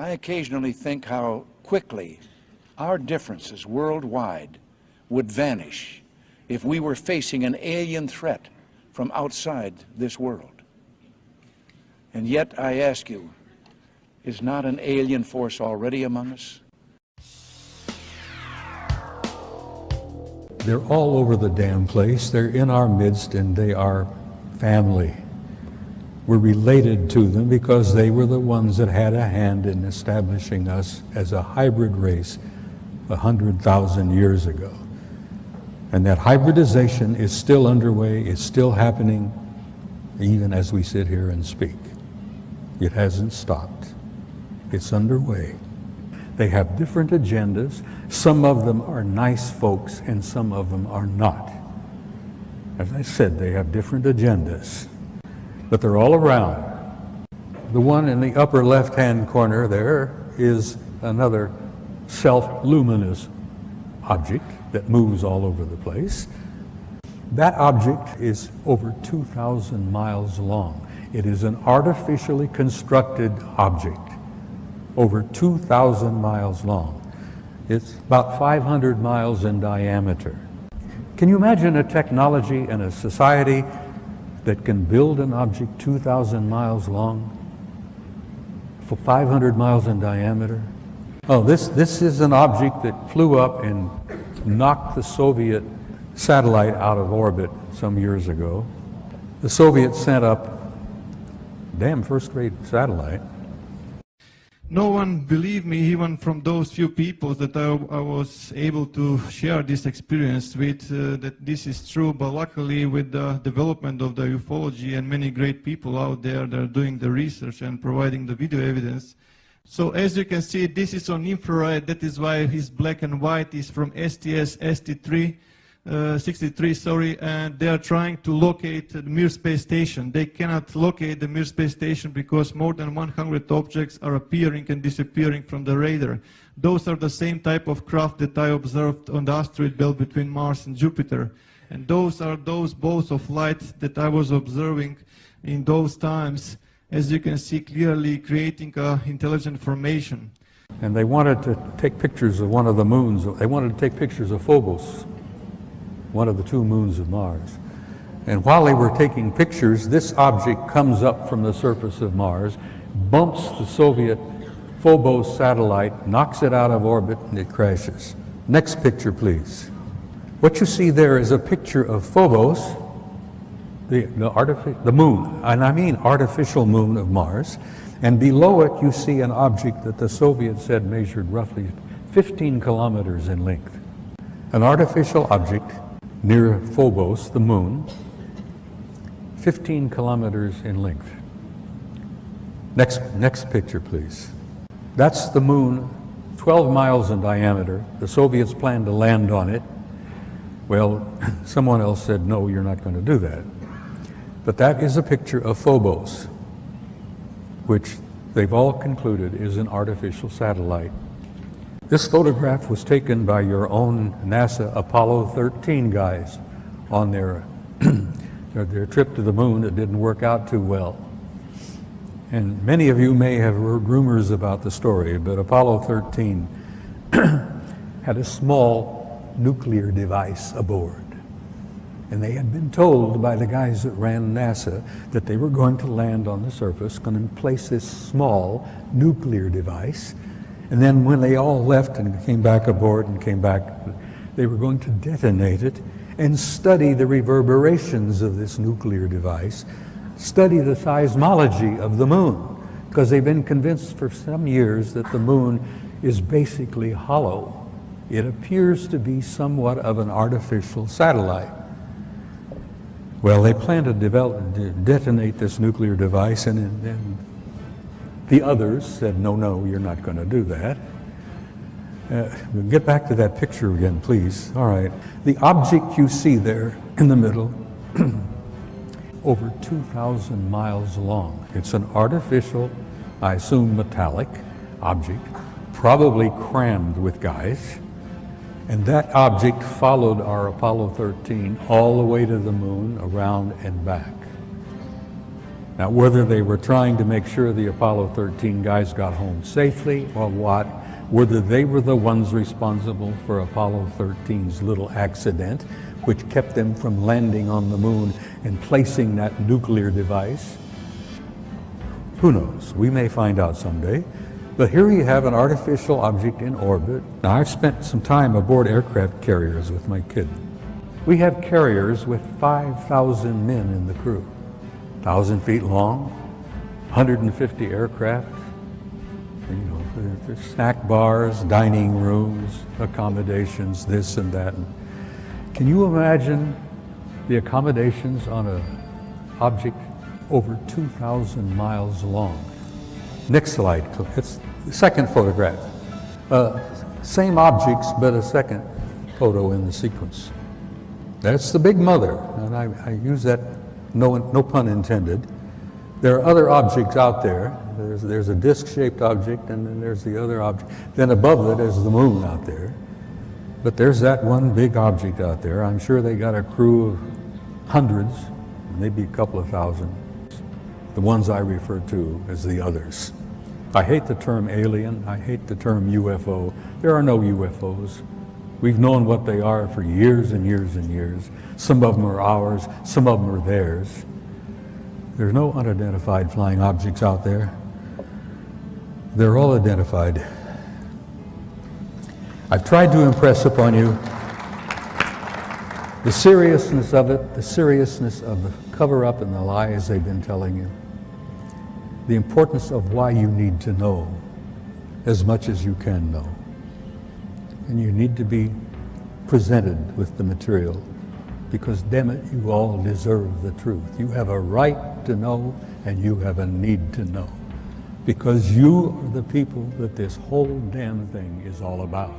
I occasionally think how quickly our differences worldwide would vanish if we were facing an alien threat from outside this world. And yet, I ask you, is not an alien force already among us? They're all over the damn place. They're in our midst, and they are family. We're related to them because they were the ones that had a hand in establishing us as a hybrid race 100,000 years ago. And that hybridization is still underway, it's still happening, even as we sit here and speak. It hasn't stopped. It's underway. They have different agendas. Some of them are nice folks and some of them are not. As I said, they have different agendas, but they're all around. The one in the upper left-hand corner there is another self-luminous object that moves all over the place. That object is over 2,000 miles long. It is an artificially constructed object, over 2,000 miles long. It's about 500 miles in diameter. Can you imagine a technology and a society that can build an object 2,000 miles long for 500 miles in diameter? Oh, this is an object that flew up and knocked the Soviet satellite out of orbit some years ago. The Soviets sent up damn first-rate satellite. No one believed me, even from those few people that I was able to share this experience with, that this is true. But luckily, with the development of the ufology and many great people out there that are doing the research and providing the video evidence. So as you can see, this is on infrared. That is why his black and white is from STS-63, and they are trying to locate the Mir space station. They cannot locate the Mir space station because more than 100 objects are appearing and disappearing from the radar. Those are the same type of craft that I observed on the asteroid belt between Mars and Jupiter. And those are those balls of light that I was observing in those times, as you can see clearly, creating intelligent formation. And they wanted to take pictures of one of the moons. They wanted to take pictures of Phobos, one of the two moons of Mars. And while they were taking pictures, this object comes up from the surface of Mars, bumps the Soviet Phobos satellite, knocks it out of orbit, and it crashes. Next picture, please. What you see there is a picture of Phobos, the moon, and I mean artificial moon of Mars, and below it you see an object that the Soviets said measured roughly 15 kilometers in length. An artificial object near Phobos, the moon, 15 kilometers in length. Next picture, please. That's the moon, 12 miles in diameter. The Soviets planned to land on it. Well, someone else said, no, you're not going to do that. But that is a picture of Phobos, which they've all concluded is an artificial satellite. This photograph was taken by your own NASA Apollo 13 guys on their trip to the moon. It didn't work out too well. And many of you may have heard rumors about the story, but Apollo 13 had a small nuclear device aboard. And they had been told by the guys that ran NASA that they were going to land on the surface, going to place this small nuclear device. And then when they all left and came back aboard and came back, they were going to detonate it and study the reverberations of this nuclear device, study the seismology of the moon, because they've been convinced for some years that the moon is basically hollow. It appears to be somewhat of an artificial satellite. Well, they plan to detonate this nuclear device, and the others said, no, you're not going to do that. We'll get back to that picture again, please. All right. The object you see there in the middle, over 2,000 miles long. It's an artificial, I assume metallic, object, probably crammed with guys. And that object followed our Apollo 13 all the way to the moon, around and back. Now, whether they were trying to make sure the Apollo 13 guys got home safely or what, whether they were the ones responsible for Apollo 13's little accident, which kept them from landing on the moon and placing that nuclear device, who knows? We may find out someday. But here you have an artificial object in orbit. Now, I've spent some time aboard aircraft carriers with my kid. We have carriers with 5,000 men in the crew, 1,000 feet long, 150 aircraft. You know, there's snack bars, dining rooms, accommodations, this and that. Can you imagine the accommodations on an object over 2,000 miles long? Next slide, it's the second photograph. Same objects, but a second photo in the sequence. That's the big mother, and I use that, no pun intended. There are other objects out there. There's a disc-shaped object, and then there's the other object. Then above it is the moon out there. But there's that one big object out there. I'm sure they got a crew of hundreds, maybe a couple of thousand. The ones I refer to as the others. I hate the term alien. I hate the term UFO. There are no UFOs. We've known what they are for years and years and years. Some of them are ours, some of them are theirs. There's no unidentified flying objects out there. They're all identified. I've tried to impress upon you the seriousness of it, the seriousness of the cover-up and the lies they've been telling you, the importance of why you need to know as much as you can know. And you need to be presented with the material, because damn it, you all deserve the truth. You have a right to know, and you have a need to know, because you are the people that this whole damn thing is all about.